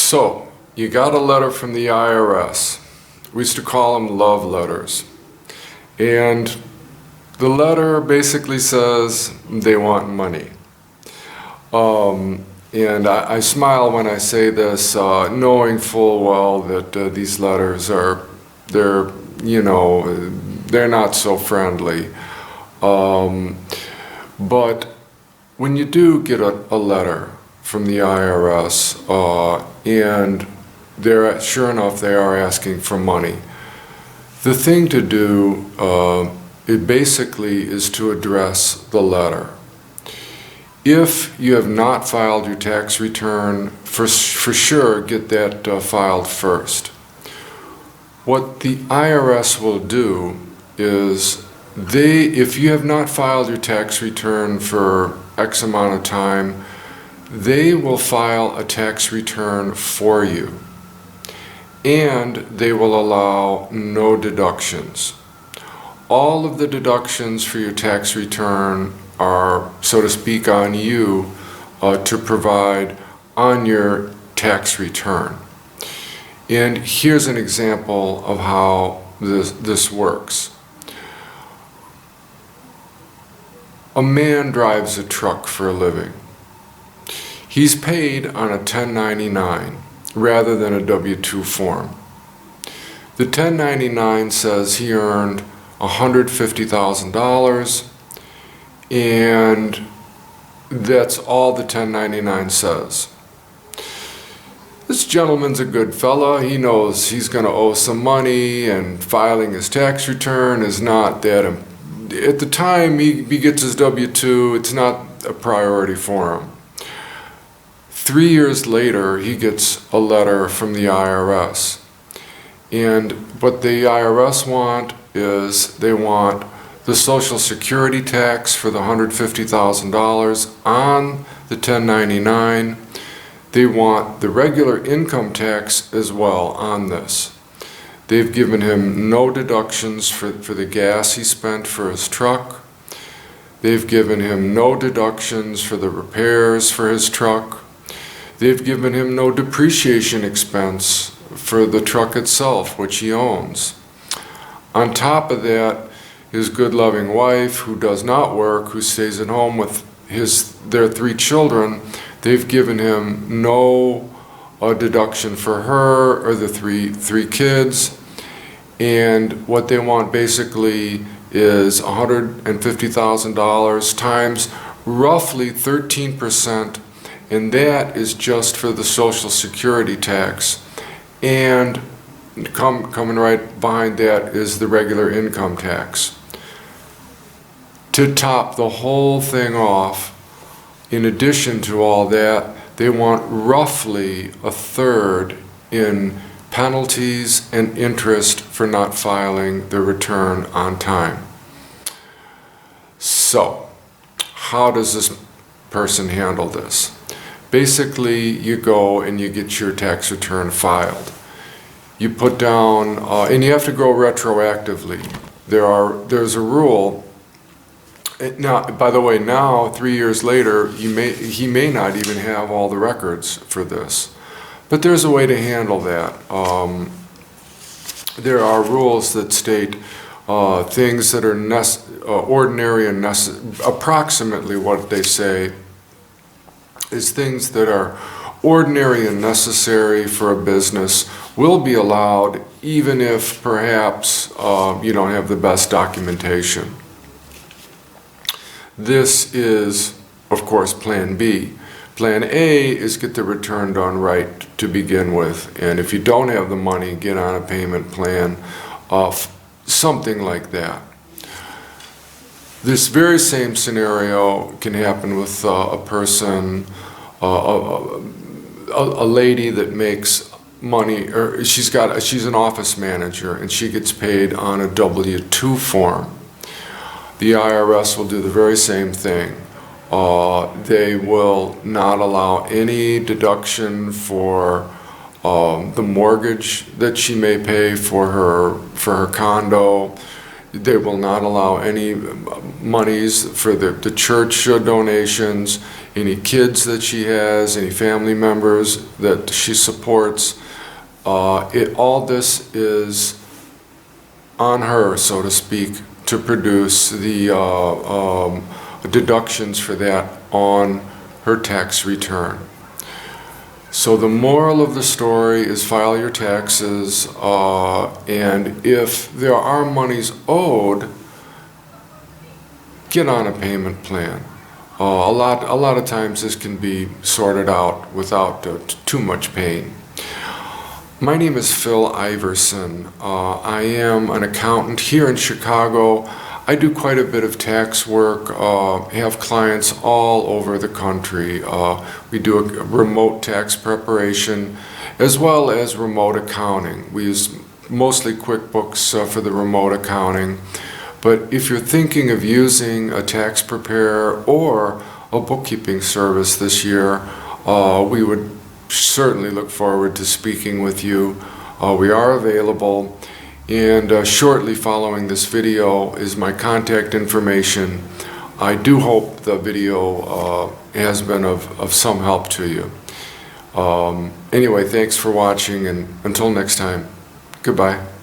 So, you got a letter from the IRS. We used to call them love letters. And the letter basically says they want money. And I smile when I say this, knowing full well that these letters they're not so friendly. But when you do get a letter from the IRS, and sure enough, they are asking for money, the thing to do, it basically is to address the letter. If you have not filed your tax return, for sure get that filed first. What the IRS will do is if you have not filed your tax return for X amount of time, they will file a tax return for you. And they will allow no deductions. All of the deductions for your tax return are, so to speak, on you to provide on your tax return. And here's an example of how this works. A man drives a truck for a living. He's paid on a 1099 rather than a W-2 form. The 1099 says he earned $150,000, and that's all the 1099 says. This gentleman's a good fella. He knows he's going to owe some money, and filing his tax return is not that. At the time he gets his W-2, it's not a priority for him. 3 years later, he gets a letter from the IRS. And what the IRS want is they want the Social Security tax for the $150,000 on the 1099. They want the regular income tax as well on this. They've given him no deductions for the gas he spent for his truck. They've given him no deductions for the repairs for his truck. They've given him no depreciation expense for the truck itself, which he owns. On top of that, his good loving wife, who does not work, who stays at home with their 3 children, they've given him no deduction for her or the three kids. And what they want basically is $150,000 times roughly 13%, and that is just for the Social Security tax. And coming right behind that is the regular income tax. To top the whole thing off, in addition to all that, they want roughly a third in penalties and interest for not filing the return on time. So, how does this person handle this? Basically, you go and you get your tax return filed. You put down, and you have to go retroactively. There's a rule. Now, by the way, now 3 years later, he may not even have all the records for this, but there's a way to handle that. There are rules that state things that are ordinary and approximately what they say is things that are ordinary and necessary for a business will be allowed even if perhaps you don't have the best documentation. This is, of course, Plan B. Plan A is get the return done right to begin with, and if you don't have the money, get on a payment plan of something like that. This very same scenario can happen with a person, a lady that makes money, or she's an office manager and she gets paid on a W-2 form. The IRS will do the very same thing. They will not allow any deduction for the mortgage that she may pay for her condo. They will not allow any monies for the church donations, any kids that she has, any family members that she supports. All this is on her, so to speak, to produce the deductions for that on her tax return. So the moral of the story is file your taxes, and if there are monies owed, get on a payment plan. A lot of times this can be sorted out without too much pain. My name is Phil Iverson. I am an accountant here in Chicago. I do quite a bit of tax work, have clients all over the country. We do a remote tax preparation as well as remote accounting. We use mostly QuickBooks for the remote accounting. But if you're thinking of using a tax preparer or a bookkeeping service this year, we would certainly look forward to speaking with you. We are available, and shortly following this video is my contact information. I do hope the video has been of some help to you. Anyway, thanks for watching, and until next time, goodbye.